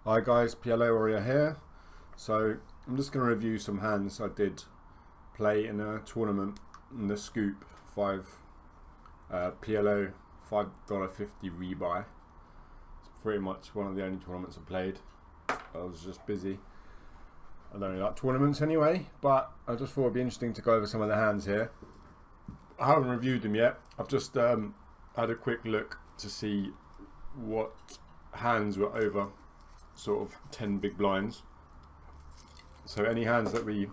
Hi guys, PLO Warrior here. So I'm just going to review some hands I did play in a tournament in the Scoop 5 PLO $5.50 rebuy. It's pretty much one of the only tournaments I played. I was just busy. I don't really like tournaments anyway, but I just thought it'd be interesting to go over some of the hands here. I haven't reviewed them yet. I've just had a quick look to see what hands were over sort of 10 big blinds. So any hands that we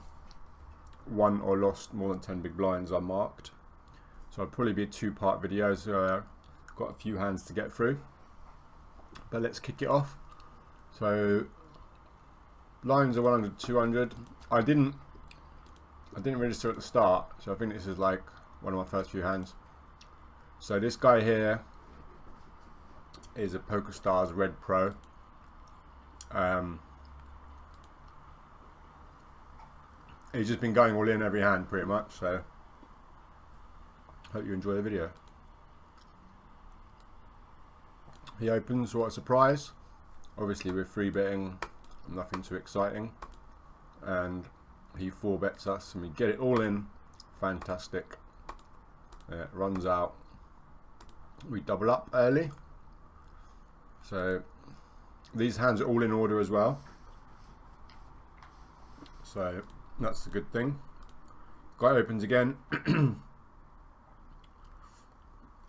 won or lost more than 10 big blinds are marked. So it'll probably be a two-part video, so I've got a few hands to get through. But let's kick it off. So blinds are 100 to 200. I didn't register at the start, so I think this is like one of my first few hands. So this guy here is a PokerStars Red Pro. He's just been going all in every hand pretty much, so hope you enjoy the video. He opens, what a surprise. Obviously we're free betting, nothing too exciting, and he 4-bets us and we get it all in. Fantastic. It runs out, we double up early. So these hands are all in order as well, so that's a good thing. Guy opens again.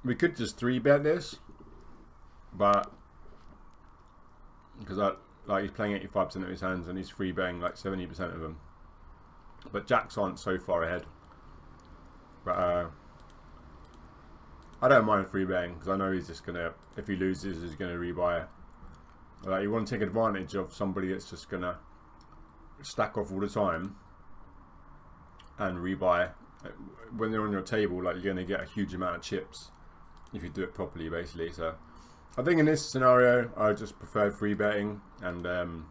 We could just 3-bet this, but because he's playing 85% of his hands and he's 3-betting like 70% of them, but jacks aren't so far ahead. But I don't mind 3-betting because I know he's just gonna, if he loses, he's gonna rebuy. Like, you want to take advantage of somebody that's just gonna stack off all the time and rebuy. When they're on your table, like, you're gonna get a huge amount of chips if you do it properly, basically. So I think in this scenario I just prefer 3-betting and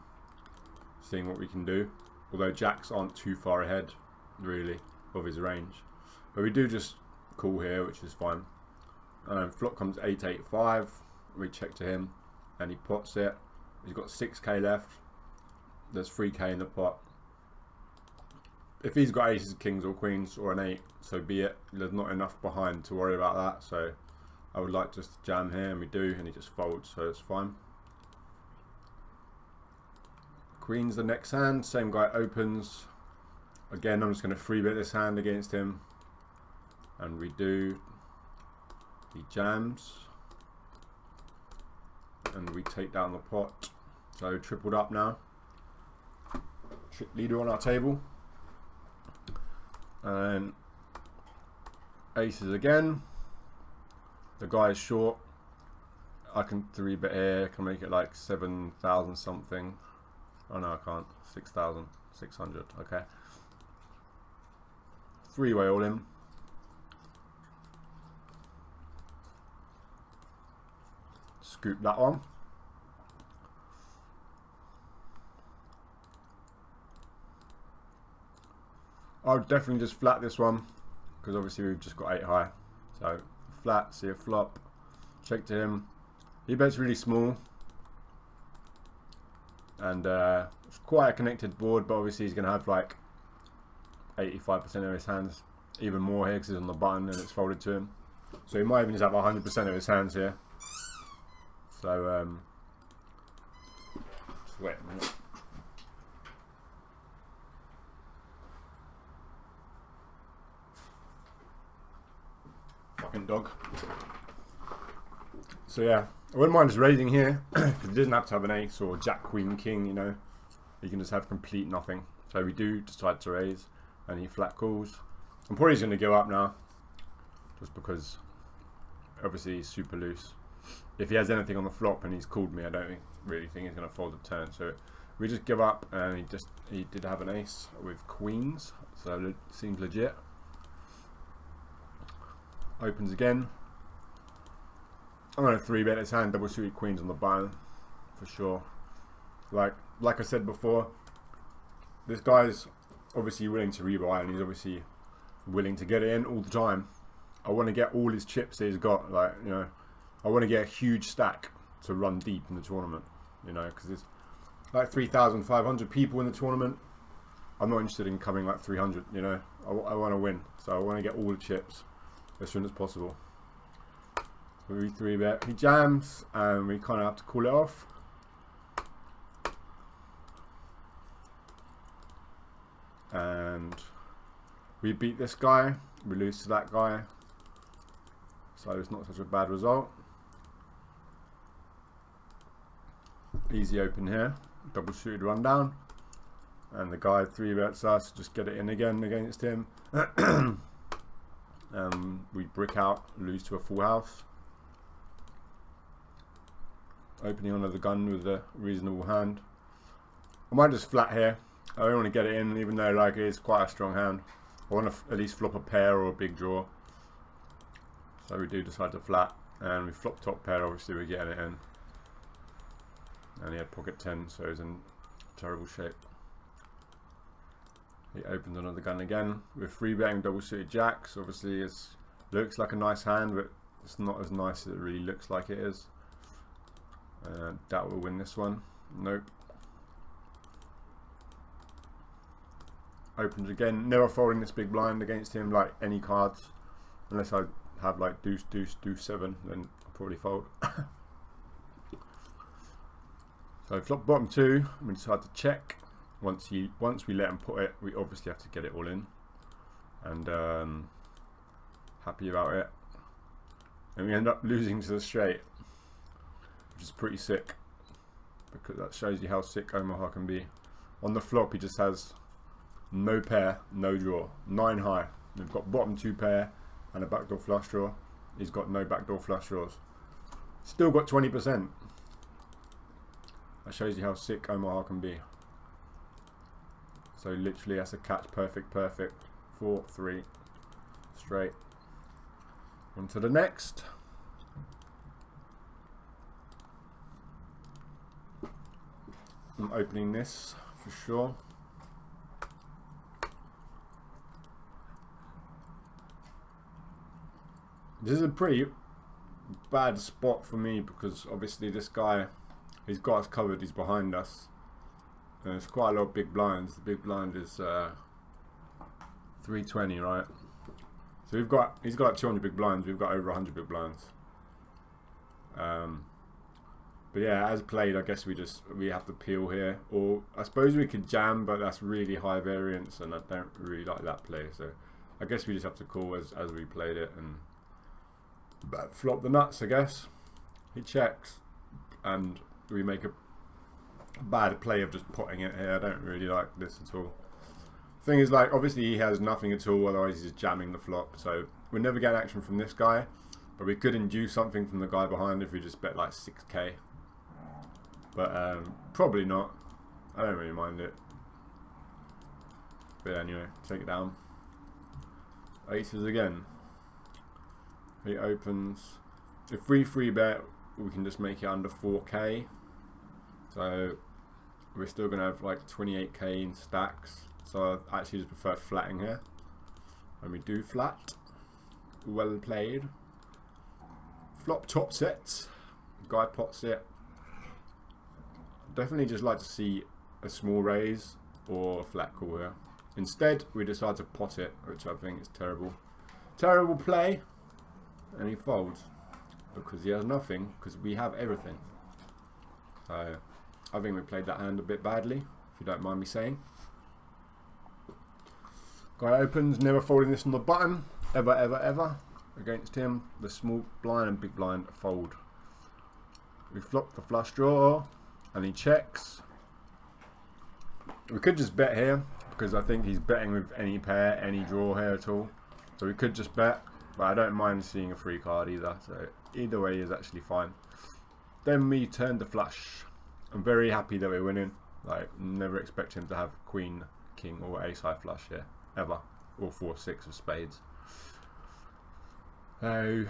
seeing what we can do, although jacks aren't too far ahead really of his range. But we do just call here, which is fine. Flop comes 885, we check to him and he pots it. He's got 6k left, there's 3k in the pot. If he's got aces, kings or queens or an 8, so be it. There's not enough behind to worry about that, so I would like just to jam here, and we do, and he just folds, so it's fine. Queen's the next hand, same guy opens. Again, I'm just going to 3-bet this hand against him, and we do. He jams, and we take down the pot. So tripled up now. Leader on our table. And aces again. The guy is short. I can 3-bet here. Can make it like 7,000 something. Oh no, I can't. 6,600. Okay. 3-way all in. Scoop that one. I would definitely just flat this one because obviously we've just got 8 high. So flat, see a flop, check to him. He bets really small, and it's quite a connected board, but obviously he's going to have like 85% of his hands, even more here because he's on the button and it's folded to him. So he might even just have 100% of his hands here. So just wait a minute. Fucking dog. So yeah, I wouldn't mind just raising here because he doesn't have to have an ace or jack, queen, king, you know. You can just have complete nothing. So we do decide to raise and he flat calls. I'm probably going to give up now just because obviously he's super loose. If he has anything on the flop and he's called me, I don't really think he's going to fold the turn. So we just give up, and he did have an ace with queens, so it seems legit. Opens again. I'm going to 3-bet his hand, double suited queens on the button for sure. Like I said before, this guy's obviously willing to rebuy, and he's obviously willing to get it in all the time. I want to get all his chips that he's got, like, you know. I want to get a huge stack to run deep in the tournament, you know, because like 3,500 people in the tournament. I'm not interested in coming like 300, you know. I want to win, so I want to get all the chips as soon as possible. So we 3-bet. He jams, and we kind of have to call it off. And we beat this guy, we lose to that guy, so it's not such a bad result. Easy open here, double suited rundown, and the guy 3-bets us, just get it in again against him. We brick out, lose to a full house. Opening onto the gun with a reasonable hand. I might just flat here. I don't want to get it in, even though like it is quite a strong hand. I want to at least flop a pair or a big draw. So we do decide to flat, and we flop top pair. Obviously we're getting it in. And he had pocket 10, so he's in terrible shape. He opens another gun again. We're 3-betting double suited jacks. Obviously it looks like a nice hand, but it's not as nice as it really looks like it is. That will win this one. Nope. Opens again. Never folding this big blind against him like any cards, unless I have like deuce, deuce, deuce 7, then I'll probably fold. So flop bottom 2, we decide to check. Once we let him put it, we obviously have to get it all in, and happy about it. And we end up losing to the straight, which is pretty sick, because that shows you how sick Omaha can be. On the flop, he just has no pair, no draw, 9 high. We've got bottom 2 pair and a backdoor flush draw. He's got no backdoor flush draws. Still got 20%. That shows you how sick Omaha can be. So literally that's a catch, perfect, perfect. 4, 3, straight. On to the next. I'm opening this for sure. This is a pretty bad spot for me, because obviously this guy, he's got us covered, he's behind us. And there's quite a lot of big blinds. The big blind is 320, right? So he's got like 200 big blinds, we've got over 100 big blinds. But yeah, as played, I guess we have to peel here. Or I suppose we could jam, but that's really high variance, and I don't really like that play. So I guess we just have to call as we played it and flop the nuts, I guess. He checks, and we make a bad play of just potting it here. I don't really like this at all. Thing is, like, obviously he has nothing at all, otherwise he's just jamming the flop. So we'll never get action from this guy, but we could induce something from the guy behind if we just bet like 6k. But probably not. I don't really mind it. But anyway, take it down. Aces again. He opens. If we 3-bet, we can just make it under 4k. So we're still going to have like 28k in stacks. So I actually just prefer flatting here. And we do flat. Well played. Flop top sets. Guy pots it. Definitely just like to see a small raise or a flat call here. Instead, we decide to pot it, which I think is terrible. Terrible play. And he folds because he has nothing, because we have everything. So I think we played that hand a bit badly, if you don't mind me saying. Guy opens, never folding this on the button, ever, ever, ever. Against him, the small blind and big blind fold. We flop the flush draw, and he checks. We could just bet here, because I think he's betting with any pair, any draw here at all. So we could just bet, but I don't mind seeing a free card either. So either way is actually fine. Then we turn the flush. I'm very happy that we're winning. Like, never expect him to have queen, king, or ace high flush here, ever. Or 4-6 of spades. So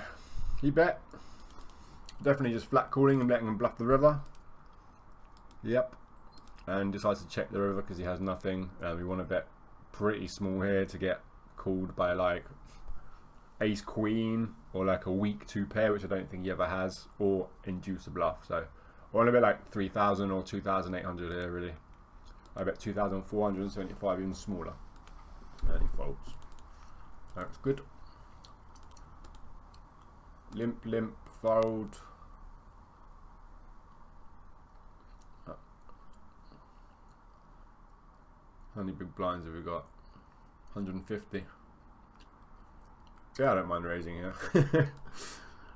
he bet. Definitely just flat calling and letting him bluff the river. Yep. And decides to check the river because he has nothing. We want to bet pretty small here to get called by like ace queen or like a weak 2 pair, which I don't think he ever has, or induce a bluff. So I want to bet like 3,000 or 2,800 here, really. I bet 2,475, even smaller. And he folds. That's good. Limp, fold. How many big blinds have we got? 150. Yeah, I don't mind raising here.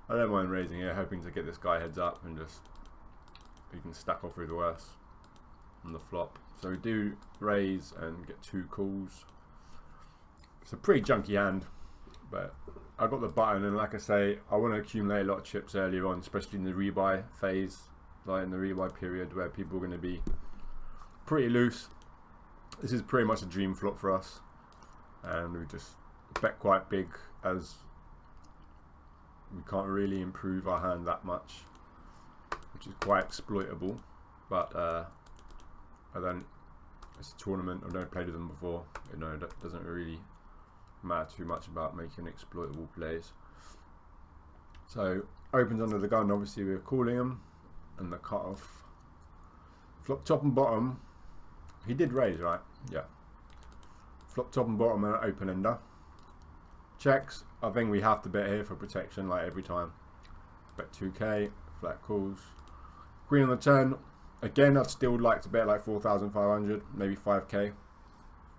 I don't mind raising here, hoping to get this guy heads up and just he can stack off with the worst on the flop. So we do raise and get 2 calls. It's a pretty junky hand, but I got the button, and like I say, I want to accumulate a lot of chips earlier on, especially in the rebuy phase, like in the rebuy period where people are going to be pretty loose. This is pretty much a dream flop for us, and we just bet quite big as we can't really improve our hand that much, which is quite exploitable. But I don't. It's a tournament. I've never played with them before. You know, that doesn't really matter too much about making exploitable plays. So opens under the gun. Obviously, we're calling him, and the cutoff. Flop top and bottom. He did raise, right? Yeah. Flop top and bottom and an open ender. Checks. I think we have to bet here for protection, like every time. Bet 2k. Flat calls. Queen on the turn. Again, I'd still like to bet like 4,500, maybe 5k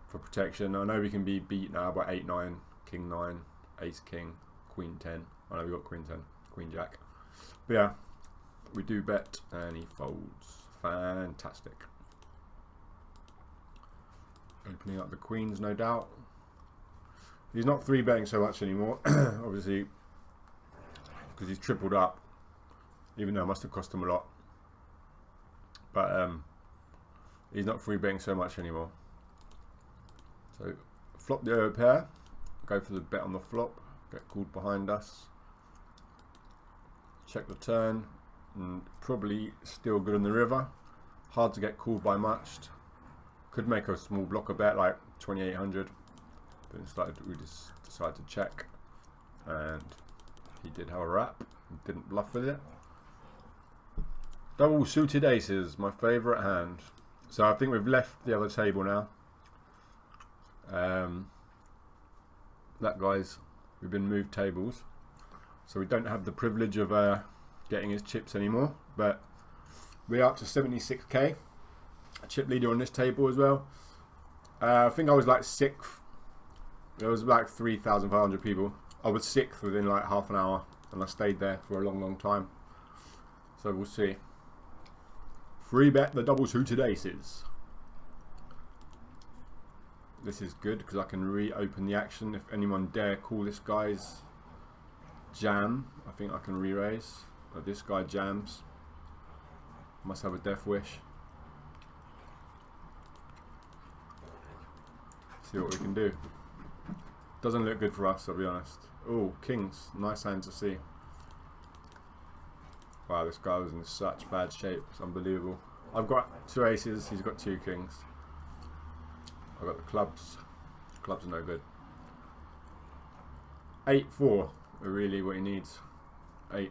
for protection. I know we can be beat now by 8-9, king 9, ace king, queen 10. I know we got queen 10, queen jack. But yeah, we do bet, and he folds. Fantastic. Opening up the queens, no doubt. He's not 3-betting so much anymore, obviously, because he's tripled up, even though it must have cost him a lot. But he's not 3-betting so much anymore. So flop the over pair, go for the bet on the flop, get called behind us. Check the turn, and probably still good on the river. Hard to get called by much. Could make a small blocker bet like 2,800, but we just decided to check, and he did have a wrap. Didn't bluff with it. Double suited aces, my favourite hand. So I think we've left the other table now. That guy's, we've been moved tables, so we don't have the privilege of getting his chips anymore. But we're up to 76k. A chip leader on this table as well. I think I was like 6th. There was like 3,500 people. I was 6th within like half an hour, and I stayed there for a long time. So we'll see. Free bet the double suited aces. This is good because I can reopen the action. If anyone dare call this guy's jam, I think I can re-raise. But this guy jams. Must have a death wish. See what we can do. Doesn't look good for us, I'll be honest. Oh, kings. Nice hand to see. Wow, this guy was in such bad shape. It's unbelievable. I've got 2 aces. He's got 2 kings. I've got the clubs. Clubs are no good. 8-4 are really what he needs. 8-4.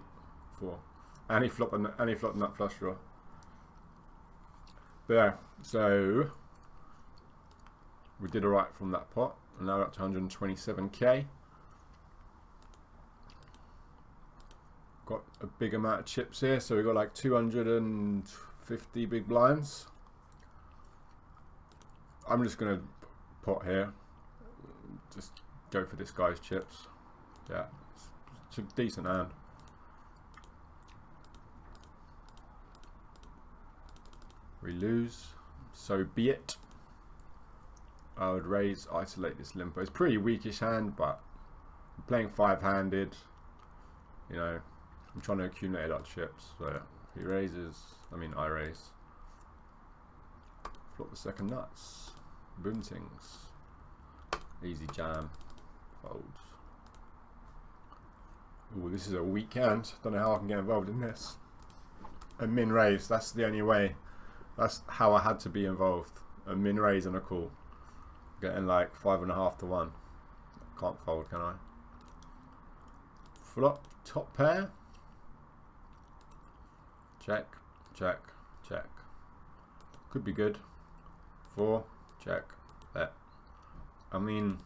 And he flopped a nut flush draw. But yeah, so we did alright from that pot, and now we're up to 127k. Got a big amount of chips here, so we got like 250 big blinds. I'm just gonna pot here, just go for this guy's chips. Yeah, it's a decent hand. We lose, so be it. I would raise, isolate this limpo. It's pretty weakish hand, but I'm playing 5-handed. You know, I'm trying to accumulate a lot of chips. So he raises, I raise. Flop the second nuts. Boontings. Easy jam. Folds. Ooh, this is a weak hand. Don't know how I can get involved in this. A min raise, that's the only way. That's how I had to be involved. A min raise and a call. Getting like 5.5 to 1. Can't fold, can I? Flop top pair. Check. check, check. Could be good. 4, check, bet. I mean,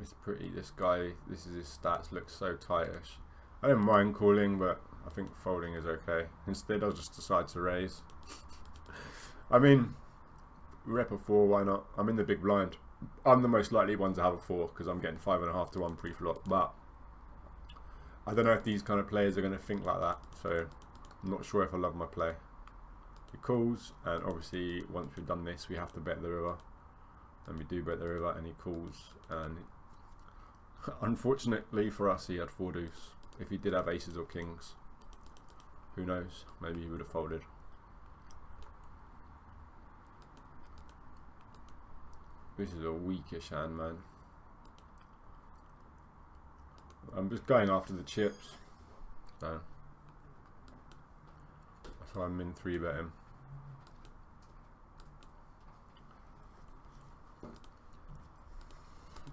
it's pretty, this guy, this is his stats, looks so tightish. I don't mind calling, but I think folding is okay. Instead, I'll just decide to raise. I mean, rep a 4, why not? I'm in the big blind. I'm the most likely one to have a 4 because I'm getting 5.5 to 1 pre-flop, but I don't know if these kind of players are going to think like that, so I'm not sure if I love my play. He calls, and obviously once we've done this we have to bet the river, and we do bet the river, and he calls, and unfortunately for us he had 4 deuce. If he did have aces or kings, who knows, maybe he would have folded. This is a weakish hand, man. I'm just going after the chips, so that's why I'm in 3-bet him.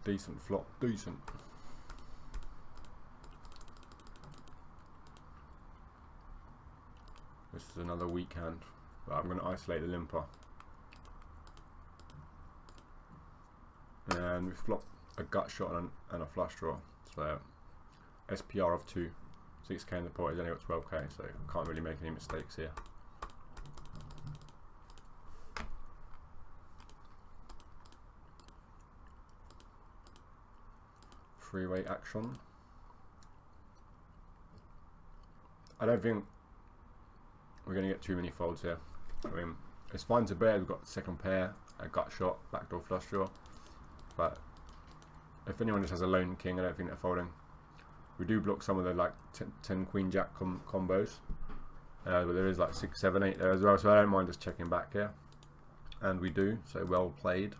Decent flop, decent. This is another weak hand, but I'm going to isolate the limper. And we flop a gut shot and a flush draw. So SPR of 2, 6k in the pot, he's only got 12k, so can't really make any mistakes here. Freeway action. I don't think we're going to get too many folds here. I mean, it's fine to bet, we've got second pair, a gut shot, backdoor flush draw. But if anyone just has a lone king, I don't think they're folding. We do block some of the like 10 queen jack combos, but there is like 6, 7, 8 there as well, so I don't mind just checking back here. And we do, so well played.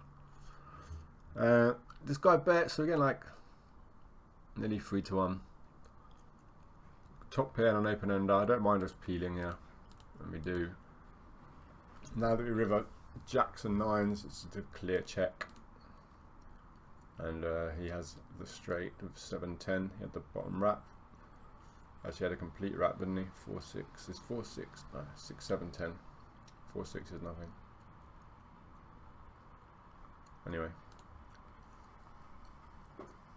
This guy bets, so again like nearly 3 to 1. Top pair and an open ender, I don't mind just peeling here. And we do. Now that we river jacks and 9s, it's a clear check. And he has the straight of 7-10. He had the bottom wrap. Actually had a complete wrap, didn't he? 4-6 is 4-6. No, 6-7-10. 4-6 is nothing. Anyway.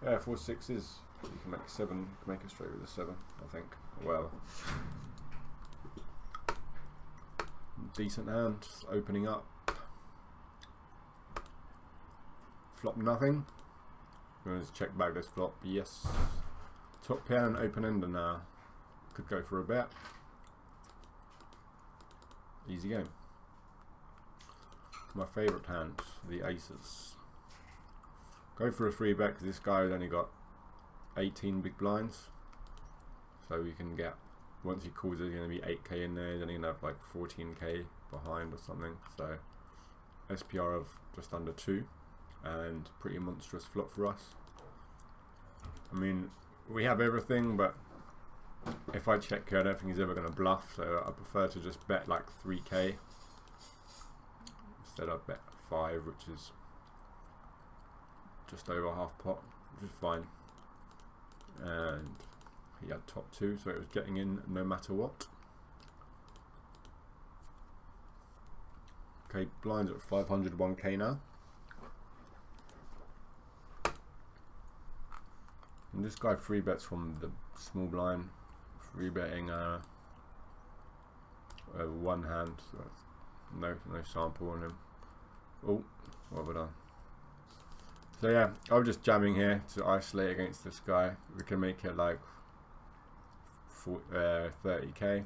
Yeah, 4-6 is. You can make 7. You can make it straight with a 7, I think. Well. Decent hand. Opening up. Flop nothing. I'm going to check back this flop. Yes. Top pair and open ender now. Could go for a bet. Easy game. My favourite hand, the aces. Go for a 3-bet because this guy has only got 18 big blinds. So we can get, once he calls, there's going to be 8k in there. He's only going to have like 14k behind or something. So SPR of just under 2. And pretty monstrous flop for us. I mean, we have everything, but if I check here, I don't think he's ever going to bluff, so I prefer to just bet like 3k. Instead I bet 5, which is just over half pot, which is fine. And he had top 2, so it was getting in no matter what. Okay, blinds at 500, 1k now. And this guy 3-bets from the small blind, 3-betting one hand, so no sample on him. Oh, what have I done? So yeah, I'm just jamming here to isolate against this guy. We can make it like 30k,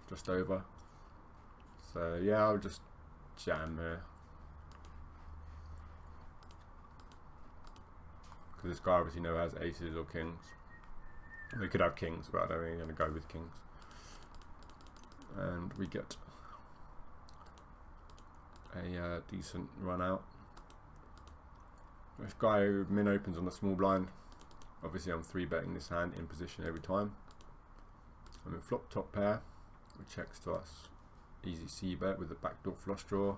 just over. So yeah, I'll just jam here. Because this guy obviously never has aces or kings. We could have kings, but I don't think I'm going to go with kings. And we get a decent run out. This guy min opens on the small blind. Obviously I'm 3-betting this hand in position every time. I'm in flop top pair, which checks to us. Easy c-bet with the backdoor flush draw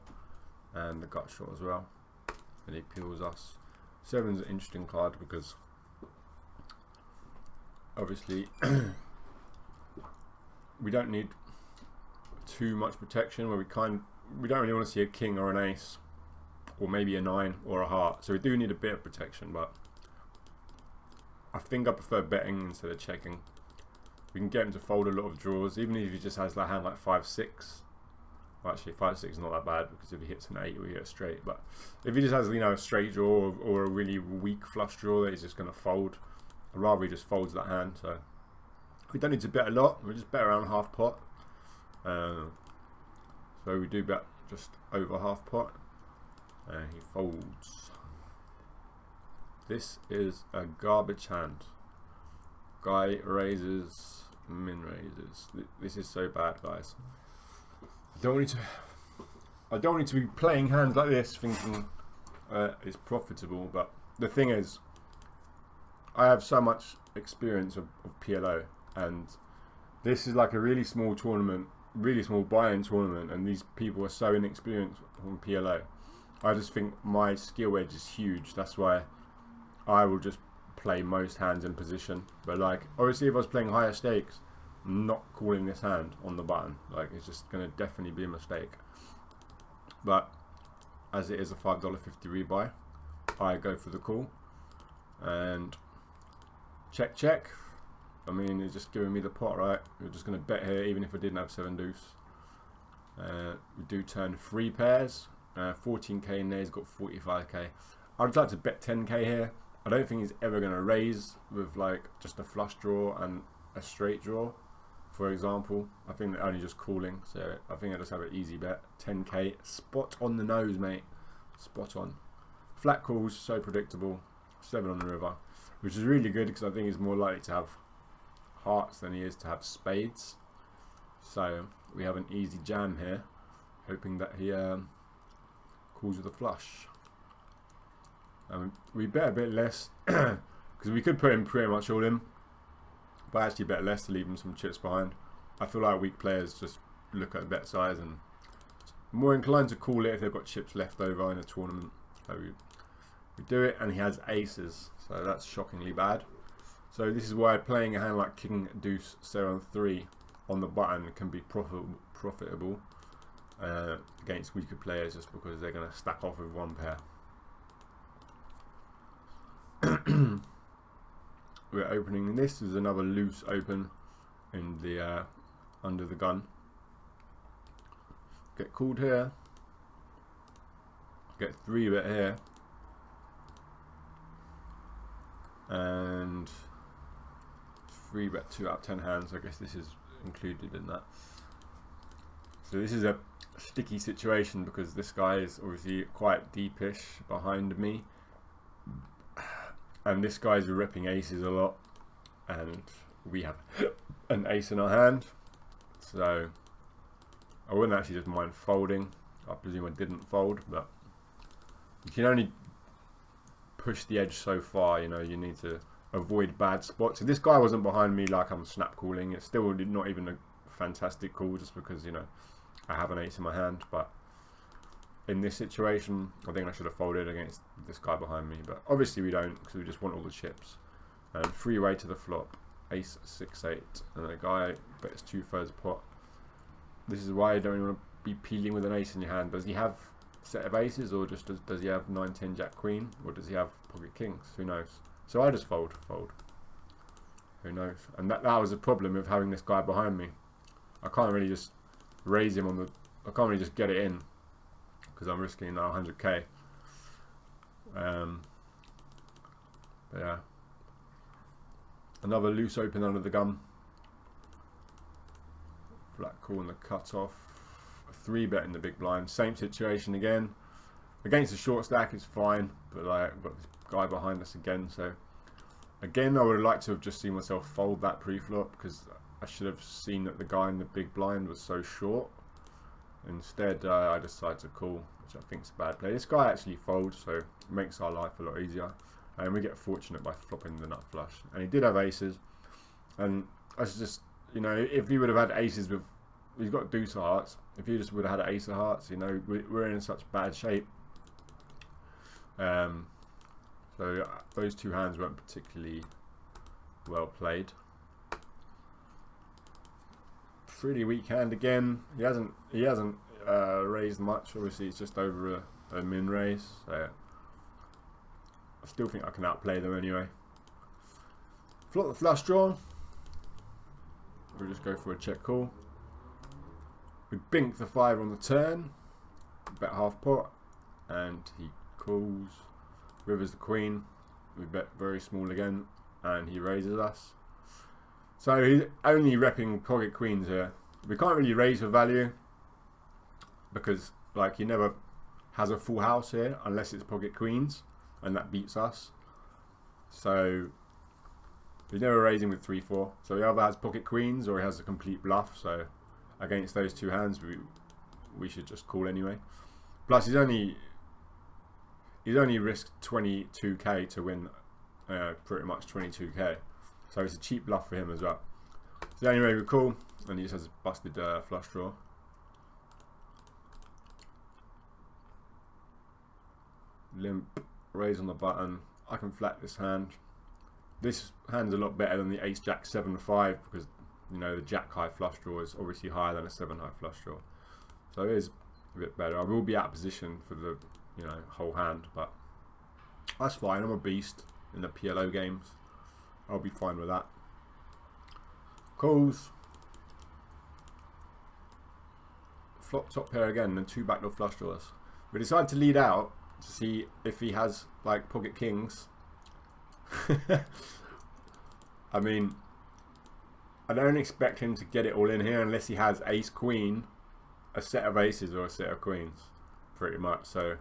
and the gut shot as well. And he peels us. 7's an interesting card because we don't need too much protection, where we don't really want to see a king or an ace, or maybe a 9 or a heart. So we do need a bit of protection, but I think I prefer betting instead of checking. We can get him to fold a lot of draws, even if he just has that hand like 5-6. Well, actually 5-6 is not that bad, because if he hits an 8 we hit a straight. But if he just has, you know, a straight draw or a really weak flush draw that he's just going to fold, I'd rather he just folds that hand. So we don't need to bet a lot, we just bet around half pot. So we do bet just over half pot, and he folds. This is a garbage hand. Guy raises, min raises. This is so bad, guys. I don't need to be playing hands like this thinking it's profitable. But the thing is, I have so much experience of PLO, and this is like a really small tournament, really small buy-in tournament, and these people are so inexperienced on PLO. I just think my skill edge is huge. That's why I will just play most hands in position. But like, obviously if I was playing higher stakes, I'm not calling this hand on the button. Like, it's just going to definitely be a mistake. But as it is a $5.50 rebuy, I go for the call and check. I mean, it's just giving me the pot, right? We're just going to bet here, even if I didn't have 7 deuce. We do turn 3 pairs. 14k in there, he's got 45k. I'd like to bet 10k here. I don't think he's ever going to raise with like just a flush draw and a straight draw, for example. I think they're only just calling, so I think I just have an easy bet. 10k, spot on the nose, mate. Spot on. Flat calls, so predictable. 7 on the river, which is really good because I think he's more likely to have hearts than he is to have spades. So we have an easy jam here, hoping that he calls with a flush. We bet a bit less because we could put him pretty much all in, but I actually bet less to leave him some chips behind. I feel like weak players just look at the bet size and more inclined to call it if they've got chips left over in a tournament. So we do it, and he has aces, so that's shockingly bad. So this is why playing a hand like King Deuce 7-3 on the button can be profitable against weaker players, just because they're going to stack off with one pair. We're opening this. Is another loose open in the under the gun. Get called here. Get 3 bet here, and 3 bet 2 out of 10 hands. I guess this is included in that. So this is a sticky situation because this guy is obviously quite deepish behind me, and this guy's ripping aces a lot, and we have an ace in our hand. So I wouldn't actually just mind folding. I presume I didn't fold, but you can only push the edge so far. You know, you need to avoid bad spots. If this guy wasn't behind me like I'm snap calling, it's still not even a fantastic call, just because, you know, I have an ace in my hand. But in this situation, I think I should have folded against this guy behind me, but obviously we don't, because we just want all the chips. And 3-way to the flop, ace 6-8, and a guy bets 2/3 pot. This is why you don't want to be peeling with an ace in your hand. Does he have a set of aces, or just does he have 9, 10, jack, queen, or does he have pocket kings? Who knows? So I just fold. Who knows? And that was a problem with having this guy behind me. I can't really just raise him on the. I can't really just get it in because I'm risking now 100k. But yeah, another loose open under the gun. Flat call and the cut off. A 3 bet in the big blind. Same situation again. Against a short stack it's fine, but like, we've got this guy behind us again. So again, I would have liked to have just seen myself fold that pre-flop, because I should have seen that the guy in the big blind was so short. Instead, I decided to call, which I think is a bad play. This guy actually folds, so it makes our life a lot easier. And we get fortunate by flopping the nut flush. And he did have aces. And I just, you know, if he would have had aces with, he's got deuce of hearts. If he just would have had an ace of hearts, you know, we're in such bad shape. So those 2 hands weren't particularly well played. pretty weak hand again. He hasn't raised much. Obviously, it's just over a min raise. So I still think I can outplay them anyway. Flop the flush draw. We'll just go for a check call. We bink the 5 on the turn. Bet half pot, and he calls. Rivers the queen. We bet very small again, and he raises us. So he's only repping pocket queens here. We can't really raise for value because like he never has a full house here unless it's pocket queens, and that beats us. So he's never raising with 3-4. So he either has pocket queens or he has a complete bluff. So against those two hands, we should just call anyway. Plus he's only risked 22k to win pretty much 22k. So it's a cheap bluff for him as well. So anyway, we call, and he just has a busted flush draw. Limp, raise on the button. I can flat this hand. This hand's a lot better than the ace jack 7-5 because you know the jack high flush draw is obviously higher than a 7 high flush draw. So it is a bit better. I will be out of position for the whole hand, but that's fine. I'm a beast in the PLO games. I'll be fine with that. Calls. Flop top pair again and 2 backdoor flush draws. We decided to lead out to see if he has like pocket kings. I mean, I don't expect him to get it all in here unless he has ace queen, a set of aces or a set of queens, pretty much. So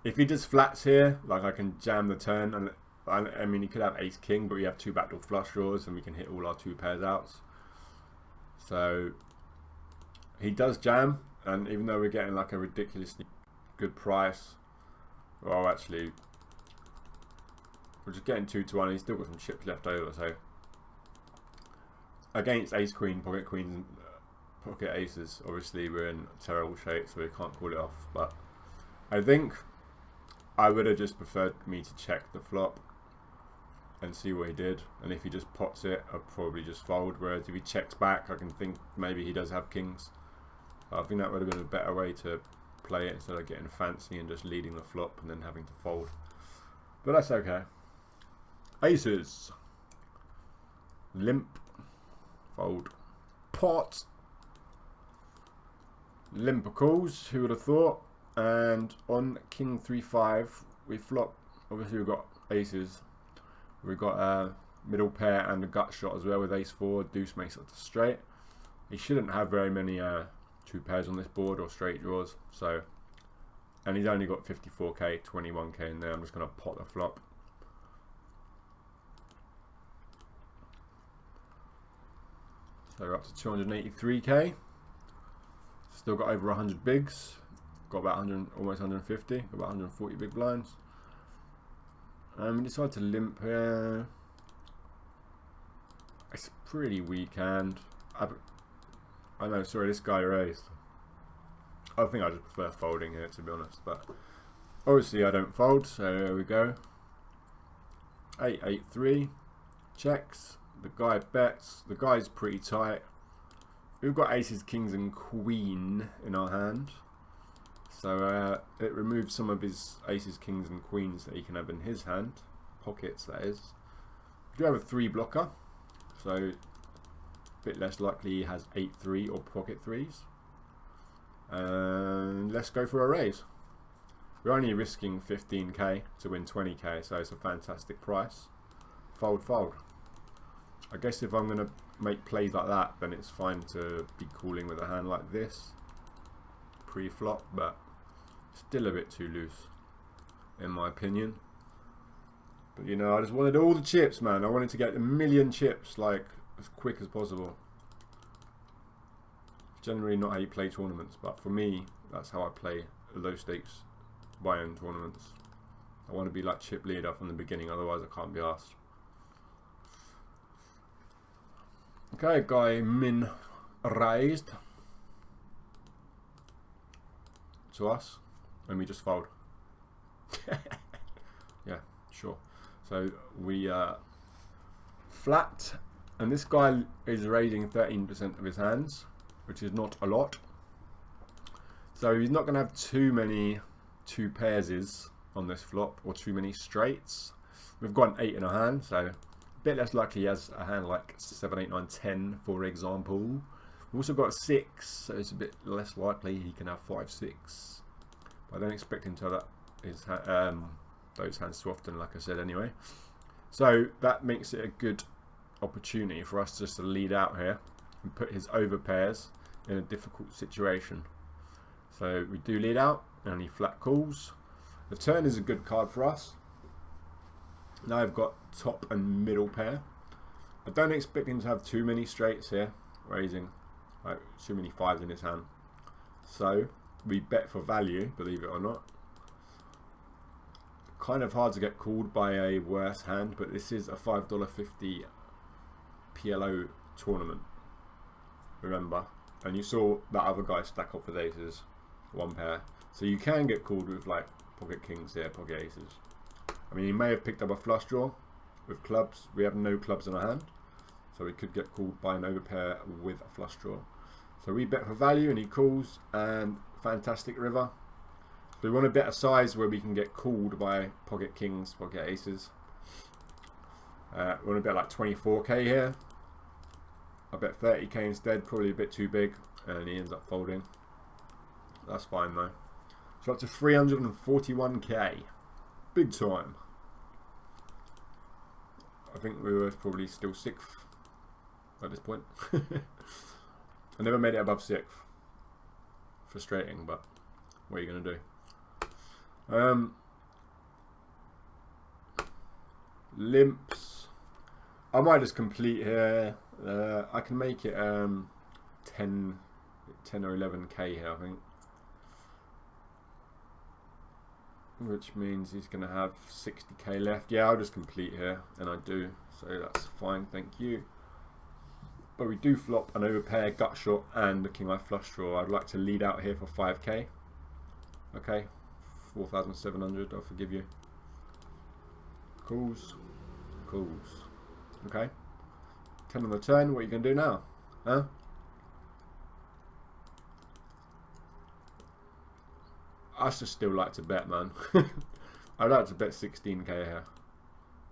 if he just flats here, like I can jam the turn, and I mean he could have ace king, but we have 2 backdoor flush draws and we can hit all our 2 pairs outs. So he does jam, and even though we're getting like a ridiculously good price, well actually we're just getting 2-1. He's still got some chips left over, so against ace queen, pocket queens, and pocket aces, obviously we're in terrible shape, so we can't call it off. But I think I would have just preferred me to check the flop and see what he did, and if he just pots it, I'd probably just fold. Whereas if he checks back, I can think maybe he does have kings. I think that would have been a better way to play it instead of getting fancy and just leading the flop and then having to fold. But that's okay. Aces. Limp. Fold. Pot. Limp calls. Who would have thought? And on king 3-5, we flop. Obviously we've got aces. We've got a middle pair and a gut shot as well with ace 4. Deuce makes it to straight. He shouldn't have very many 2 pairs on this board or straight draws. So, and he's only got 54k, 21k in there. I'm just going to pot the flop. So we're up to 283k. Still got over 100 bigs. Got about 100, almost 150. Got about 140 big blinds. We decided to limp here. It's a pretty weak hand. I know, sorry, this guy raised. I think I just prefer folding here, to be honest. But obviously I don't fold, so there we go. 8-8-3. Checks. The guy bets. The guy's pretty tight. We've got aces, kings and queen in our hand. So it removes some of his aces, kings and queens that he can have in his hand. Pockets, that is. We do have a 3 blocker. So a bit less likely he has 8-3 or pocket 3s. And let's go for a raise. We're only risking 15k to win 20k, so it's a fantastic price. Fold, fold. I guess if I'm going to make plays like that, then it's fine to be calling with a hand like this pre-flop, but still a bit too loose in my opinion. But you know, I just wanted all the chips, man. I wanted to get a million chips like as quick as possible. It's generally not how you play tournaments, but for me that's how I play low stakes buy-in tournaments. I want to be like chip leader from the beginning, otherwise I can't be asked. Okay, guy min raised to us, and we just fold. Yeah, sure. So we flat, and this guy is raising 13% of his hands. which is not a lot. So he's not going to have too many 2 pairs on this flop, or too many straights. We've got an 8 in our hand, so a bit less likely he has a hand like 7, 8, 9, 10, for example. We've also got a 6, so it's a bit less likely he can have 5, 6. But I don't expect him to have those hands too often, like I said anyway. So that makes it a good opportunity for us just to lead out here and put his overpairs in a difficult situation. So we do lead out, and he flat calls. The turn is a good card for us. Now I've got top and middle pair. I don't expect him to have too many straights here, raising too many 5s in his hand. So we bet for value, believe it or not. Kind of hard to get called by a worse hand, but this is a $5.50 PLO tournament, remember, and you saw that other guy stack up with aces, 1 pair, so you can get called with like pocket kings here, pocket aces. I mean, he may have picked up a flush draw with clubs. We have no clubs in our hand, so we could get called by an overpair with a flush draw. So we bet for value, and he calls, and fantastic river. So we want to bet a size where we can get called by pocket kings, pocket aces. We want to bet like 24k here. I bet 30k instead, probably a bit too big, and he ends up folding. That's fine though. So up to 341k. Big time. I think we were probably still 6th at this point. I never made it above 6th. Frustrating, but what are you going to do? Limps. I might just complete here. I can make it 10 or 11k here, I think. Which means he's going to have 60k left. Yeah, I'll just complete here, and I do. So that's fine, thank you. But we do flop an overpair, gut shot, and the king eye flush draw. I'd like to lead out here for 5k. Okay, 4,700, I'll forgive you. Calls. Calls. Okay. 10 on the turn, what are you going to do now? Huh? I should still like to bet, man. I'd like to bet 16k here.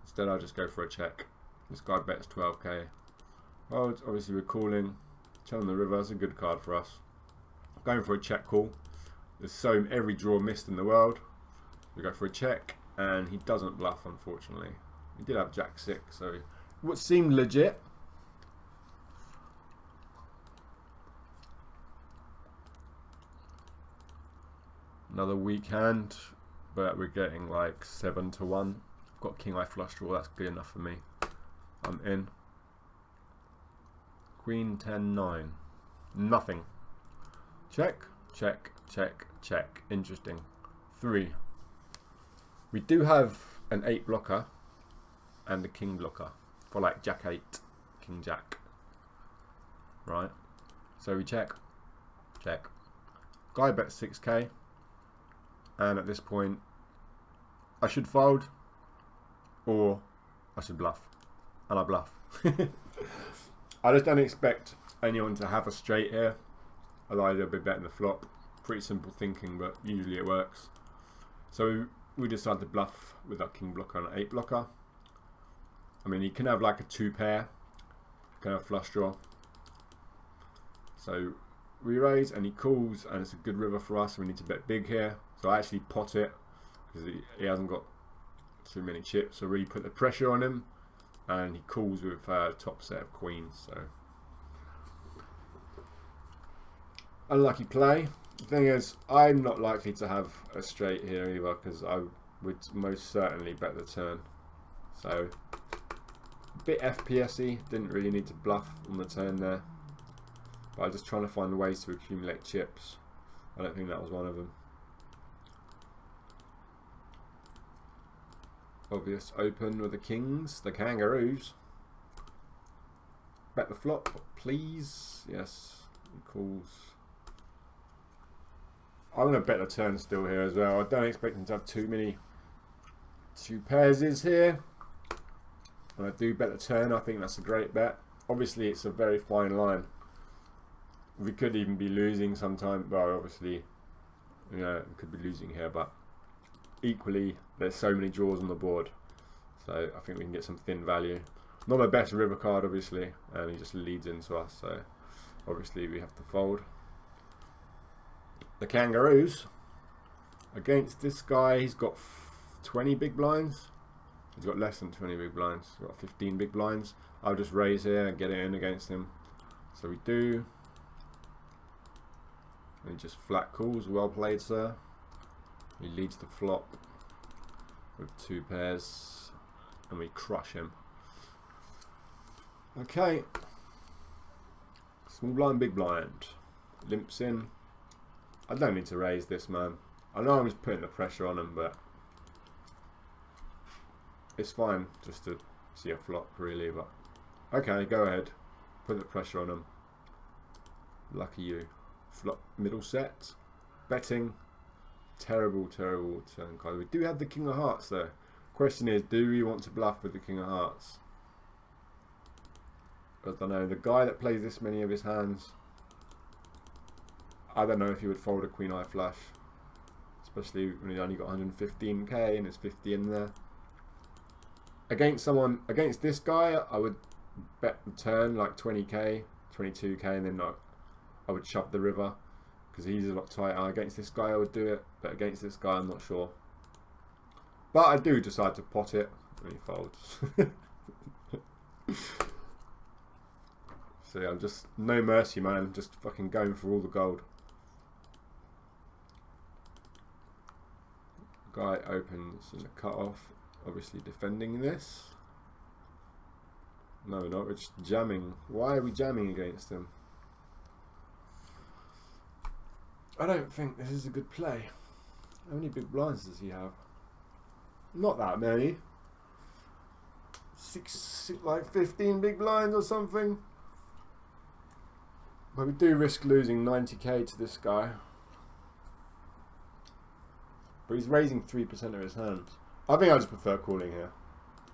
Instead, I'll just go for a check. This guy bets 12k. Well, obviously we're calling. 10 on the river, that's a good card for us. Going for a check call. There's so every draw missed in the world. We go for a check, and he doesn't bluff, unfortunately. He did have jack 6, so what seemed legit. Another weak hand, but we're getting like 7 to 1. I've got king eye flush draw, that's good enough for me. I'm in. Queen 10 9. Nothing. Check, check, check, check. Interesting. 3. We do have an 8 blocker and a king blocker for like jack 8, king jack. Right? So we check, check. Guy bets 6k. And at this point, I should fold, or I should bluff. And I bluff. I just don't expect anyone to have a straight here. I'll either be betting the flop. Pretty simple thinking, but usually it works. So we decide to bluff with our king blocker and an 8 blocker. I mean, you can have like a 2 pair. You can have flush draw. So we raise, and he calls, and it's a good river for us. We need to bet big here. So I actually pot it because he hasn't got too many chips. So really put the pressure on him, and he calls with top set of queens. So unlucky play. The thing is, I'm not likely to have a straight here either, because I would most certainly bet the turn. So a bit FPS-y. Didn't really need to bluff on the turn there, but I'm just trying to find ways to accumulate chips. I don't think that was one of them. Obvious open with the kings, the kangaroos. Bet the flop, please. Yes, he calls. I'm going to bet the turn still here as well. I don't expect him to have too many 2 pairs here. And I do bet the turn. I think that's a great bet. Obviously, it's a very fine line. we could even be losing sometime. Well, obviously, you know, we could be losing here, but equally, there's so many draws on the board. So I think we can get some thin value. Not my best river card, obviously, and he just leads into us. So obviously, we have to fold. The Kangaroos against this guy. He's got 20 big blinds. He's got less than 20 big blinds. He's got 15 big blinds. I'll just raise here and get it in against him. So we do. And he just flat calls. Well played, sir. He leads the flop with 2 pairs. And we crush him. Okay. Small blind, big blind. Limps in. I don't need to raise this, man. I know I'm just putting the pressure on him, but it's fine just to see a flop, really. But okay, go ahead. Put the pressure on him. Lucky you. Flop middle set. Betting. Terrible, terrible turn card. We do have the King of Hearts, though. Question is, do we want to bluff with the King of Hearts? I don't know. The guy that plays this many of his hands, I don't know if he would fold a Queen Eye flush, especially when he only got 115k and there's 50 in there. Against this guy, I would bet the turn like 20k, 22k, and then I would shove the river because he's a lot tighter. Against this guy, I would do it, but against this guy, I'm not sure. But I do decide to pot it when he folds. So yeah, I'm just no mercy, man. Just fucking going for all the gold. Guy opens in the cutoff, obviously defending this. No, we're not. We're just jamming. Why are we jamming against him? I don't think this is a good play. How many big blinds does he have? Not that many. Six, like 15 big blinds or something. But we do risk losing 90k to this guy. But he's raising 3% of his hands. I think I just prefer calling here.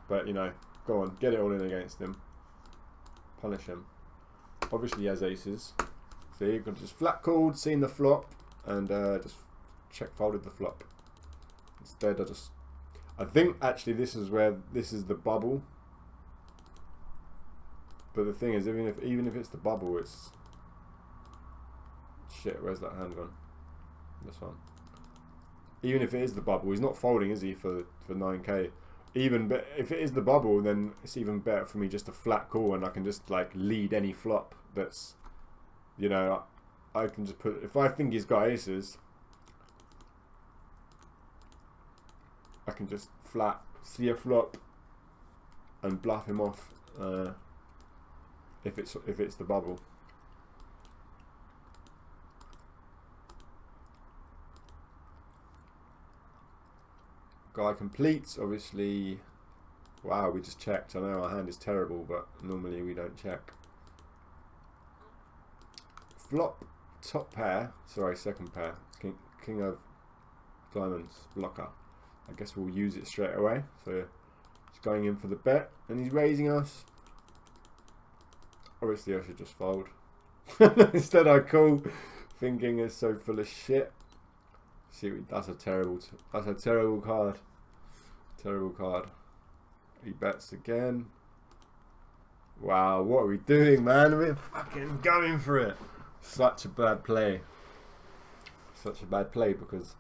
But, you know, go on. Get it all in against him. Punish him. Obviously he has aces. See, you can just flat called, seen the flop, and just check folded the flop. Instead, I think actually this is the bubble. But the thing is, even if it's the bubble, it's shit. Where's that hand gone? This one. Even if it is the bubble, he's not folding, is he, for 9k? But if it is the bubble, then it's even better for me just to flat call, and I can just like lead any flop. That's, you know, I can just put, if I think he's got aces, I can just flat see a flop and bluff him off if it's the bubble. Guy completes, obviously. Wow, we just checked. I know our hand is terrible, but normally we don't check. Flop top pair, sorry, second pair. King of diamonds, blocker. I guess we'll use it straight away. So he's going in for the bet, and he's raising us. Obviously, I should just fold. Instead, I call, thinking it's so full of shit. See, that's a terrible card. Terrible card. He bets again. Wow, what are we doing, man? We're fucking going for it. Such a bad play. Such a bad play, because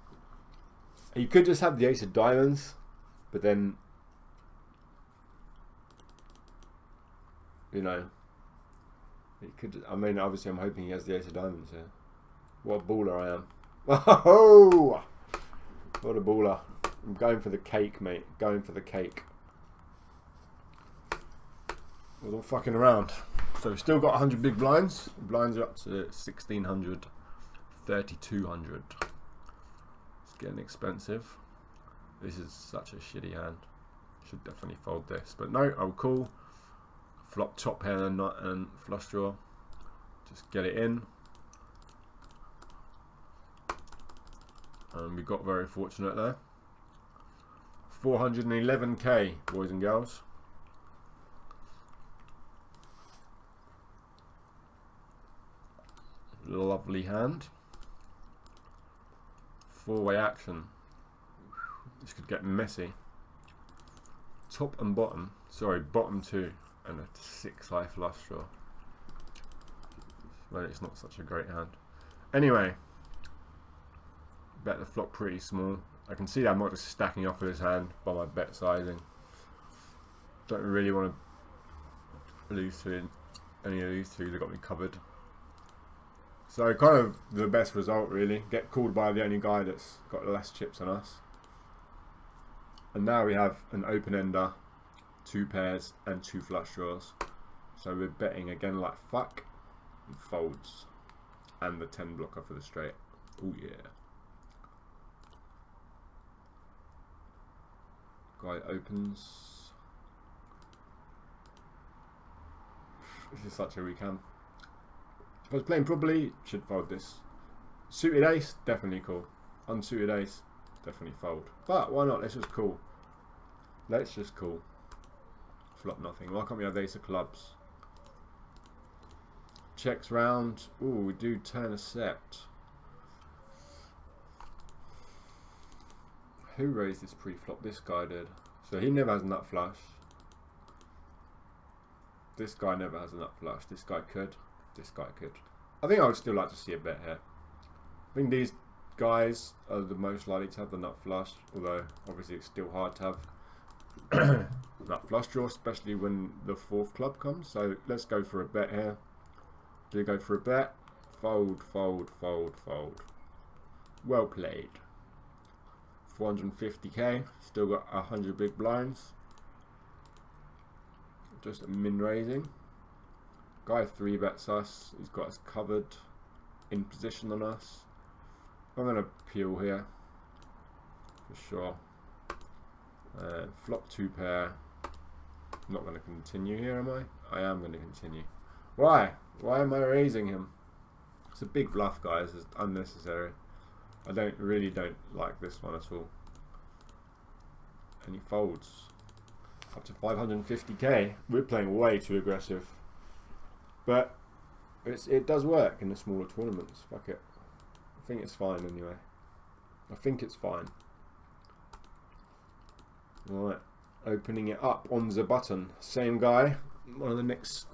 you could just have the ace of diamonds, but then, you know, he could. I mean, obviously, I'm hoping he has the ace of diamonds here. What a baller I am. Oh, what a baller. I'm going for the cake, mate. Going for the cake. We're all fucking around. So we've still got 100 big blinds. Blinds are up to 1,600, 3,200. It's getting expensive. This is such a shitty hand. Should definitely fold this. But no, I'll call. Flop top pair and flush draw. Just get it in. And we got very fortunate there. 411k, boys and girls. hand. Four-way action. This could get messy. Top and bottom. Sorry, bottom 2 and a 6-eye flush draw. Well, it's not such a great hand. Anyway, bet the flop pretty small. I can see that I'm not just stacking off with his hand by my bet sizing. Don't really want to lose to any of these two. They got me covered. So kind of the best result really. Get called by the only guy that's got less chips than us. And now we have an open ender, 2 pairs and 2 flush draws. So we're betting again like fuck. And folds. And the 10 blocker for the straight. Oh yeah. Guy opens. This is such a weak hand. If I was playing properly, should fold this. Suited ace, definitely call. Unsuited ace, definitely fold. But why not? Let's just call. Let's just call. Flop nothing. Why can't we have ace of clubs? Checks round. Ooh, we do turn a set. Who raised this pre-flop? This guy did. So he never has a nut flush. This guy never has a nut flush. This guy could. This guy could. I think I would still like to see a bet here. I think these guys are the most likely to have the nut flush. Although, obviously, it's still hard to have nut flush draw, especially when the 4th club comes. So let's go for a bet here. Do we go for a bet? Fold, fold, fold, fold. Well played. 450k. Still got 100 big blinds. Just a min raising. Guy 3 bets us. He's got us covered. In position on us. I'm going to peel here. For sure. Flop 2 pair. I'm not going to continue here, am I? I am going to continue. Why? Why am I raising him? It's a big bluff, guys. It's unnecessary. I really don't like this one at all. And he folds. Up to 550k. We're playing way too aggressive. But it does work in the smaller tournaments. Fuck it. I think it's fine anyway. I think it's fine. Alright. Opening it up on the button. Same guy. One of the next...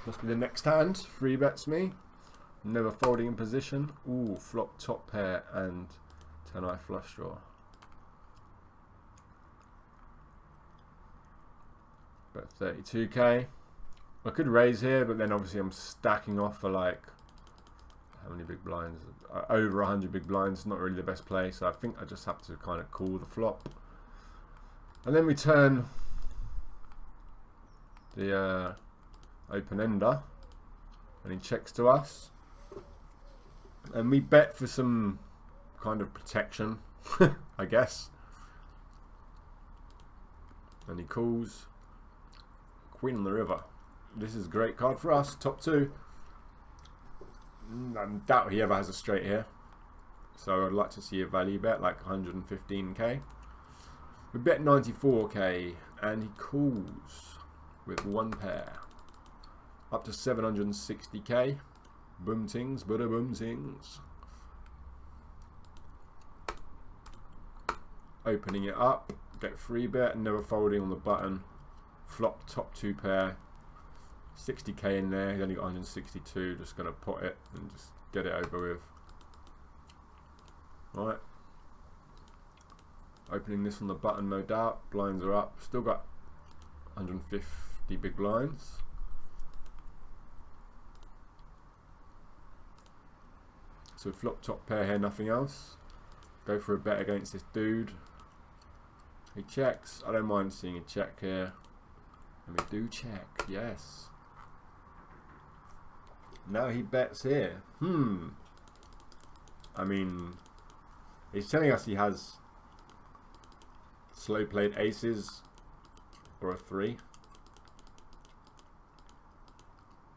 Must be the next hand. 3 bets me. Never folding in position. Ooh, flop top pair and 10-eye flush draw. Bet 32k. I could raise here, but then obviously I'm stacking off for like how many big blinds? Over 100 big blinds. Not really the best play, so I think I just have to kind of call the flop. And then we turn the open ender, and he checks to us. And we bet for some kind of protection, I guess. And he calls. Queen on the river. This is a great card for us. Top 2. I doubt he ever has a straight here. So I'd like to see a value bet, like 115k. We bet 94k, and he calls with 1 pair. Up to 760k. Boom tings, bada boom tings. Opening it up, get 3 bet, never folding on the button. Flop top 2 pair. 60k in there, he's only got 162, just going to pot it and just get it over with. Right. Opening this on the button, no doubt. Blinds are up. Still got 150 big blinds. So flop top pair here, nothing else. Go for a bet against this dude. He checks. I don't mind seeing a check here. And we do check, yes. Now he bets here. I mean, he's telling us he has slow played aces or a 3.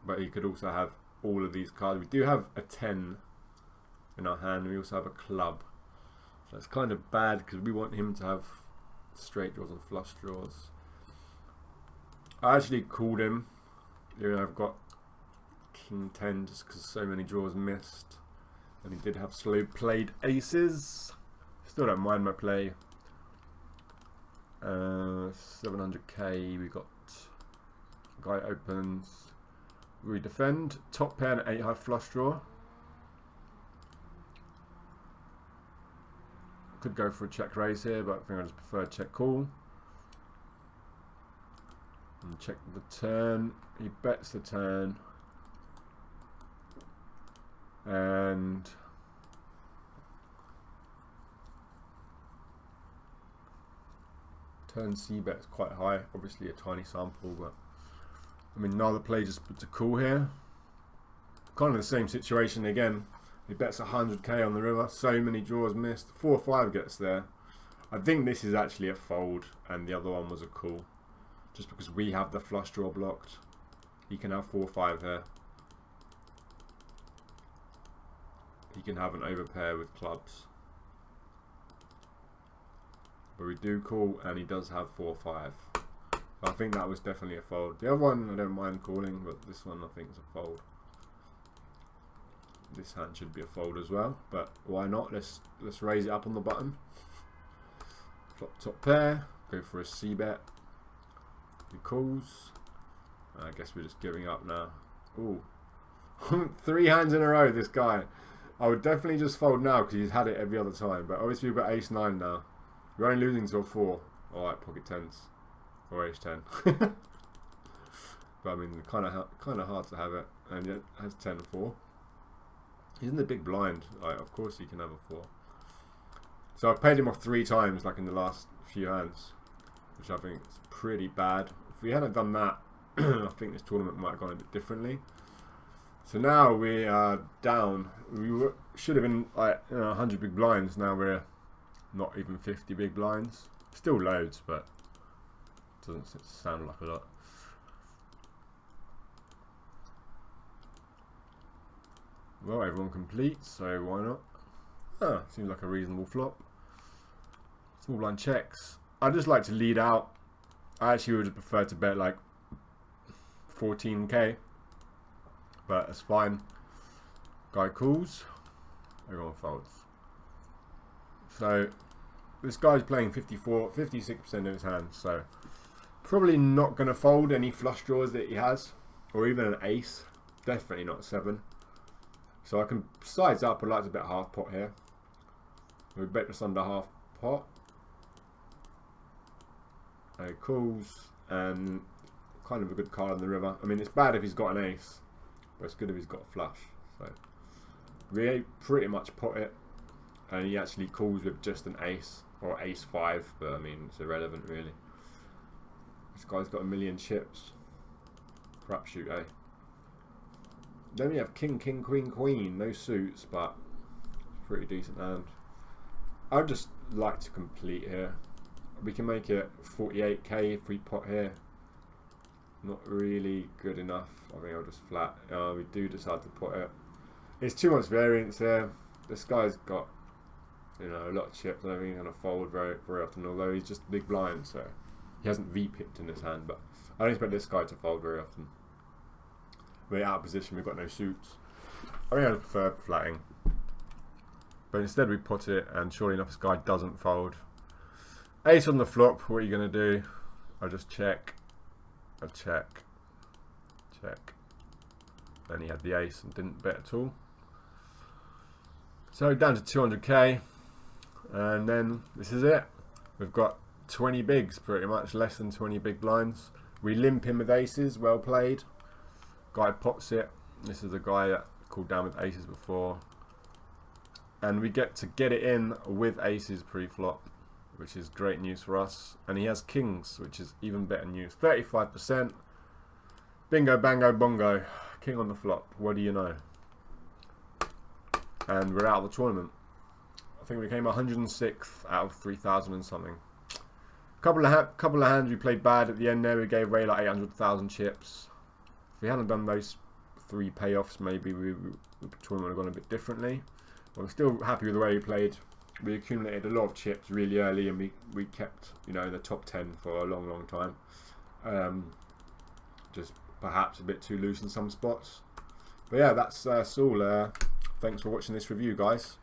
But he could also have all of these cards. We do have a 10 in our hand, and we also have a club. So it's kind of bad because we want him to have straight draws and flush draws. I actually called him. You know, I've got King 10 just because so many draws missed. And he did have slow played aces. Still don't mind my play. 700k. We got guy opens. We defend. Top pair and 8 high flush draw. Could go for a check raise here, but I think I just prefer check call. And check the turn. He bets the turn. And turn C bet's quite high, obviously a tiny sample, but I mean neither play just puts a call here. Kind of the same situation again. He bets 100k on the river, so many draws missed. 4-5 gets there. I think this is actually a fold and the other one was a call. Just because we have the flush draw blocked. He can have 4-5 here. He can have an overpair with clubs. But we do call and he does have 4-5. So I think that was definitely a fold. The other one I don't mind calling, but this one I think is a fold. This hand should be a fold as well, but why not? Let's raise it up on the button. Flop top pair, go for a C bet. He calls. I guess we're just giving up now. Ooh. 3 hands in a row, this guy. I would definitely just fold now because he's had it every other time. But obviously we've got ace 9 now. We're only losing till 4. Alright, pocket 10s. Or ace 10. But I mean, kind of hard to have it. And yet has 10-4. He's in the big blind. Like, of course he can have a 4. So I've paid him off 3 times, like in the last few hands, which I think is pretty bad. If we hadn't done that, I think this tournament might have gone a bit differently. So now we are down. We should have been like 100 big blinds. Now we're not even 50 big blinds. Still loads, but it doesn't sound like a lot. Well, everyone completes, so why not? Ah, seems like a reasonable flop. Small blind checks. I just like to lead out. I actually would prefer to bet like 14k, but that's fine. Guy calls, everyone folds. So this guy's playing 56% of his hands, so probably not going to fold any flush draws that he has, or even an ace. Definitely not 7. So I can size up. I'd like to bet half pot here. We bet just under half pot. He calls, and kind of a good card on the river. I mean, it's bad if he's got an ace, but it's good if he's got a flush. So we pretty much pot it, and he actually calls with just an ace or ace 5, but I mean, it's irrelevant really. This guy's got a million chips. Crapshoot, eh? Then we have king, king, queen, queen. No suits, but pretty decent hand. I'd just like to complete here. We can make it 48k if we pot here. Not really good enough. I think I'll just flat. We do decide to pot it. It's too much variance there. This guy's got, a lot of chips. I don't think he's gonna fold very often. Although he's just big blind, so he hasn't V-pipped in his hand. But I don't expect this guy to fold very often. We're out of position. We've got no suits. I think I prefer flatting. But instead we pot it, and surely enough, this guy doesn't fold. Ace on the flop. What are you gonna do? I just check. I check. Check. Then he had the ace and didn't bet at all. So down to 200k, and then this is it. We've got 20 bigs, pretty much less than 20 big blinds. We limp him with aces. Well played. Guy pots it. This is the guy that called down with aces before, and we get to get it in with aces pre-flop, which is great news for us. And he has kings, which is even better news. 35%. Bingo, bango, bongo. King on the flop. What do you know? And we're out of the tournament. I think we came 106th out of 3,000 and something. Couple of hands we played bad at the end there. We gave away like 800,000 chips. If we hadn't done those 3 payoffs, maybe the tournament would have gone a bit differently. But I'm still happy with the way we played. We accumulated a lot of chips really early, and we kept the top 10 for a long time. Just perhaps a bit too loose in some spots. But yeah, that's all. thanks for watching this review, guys.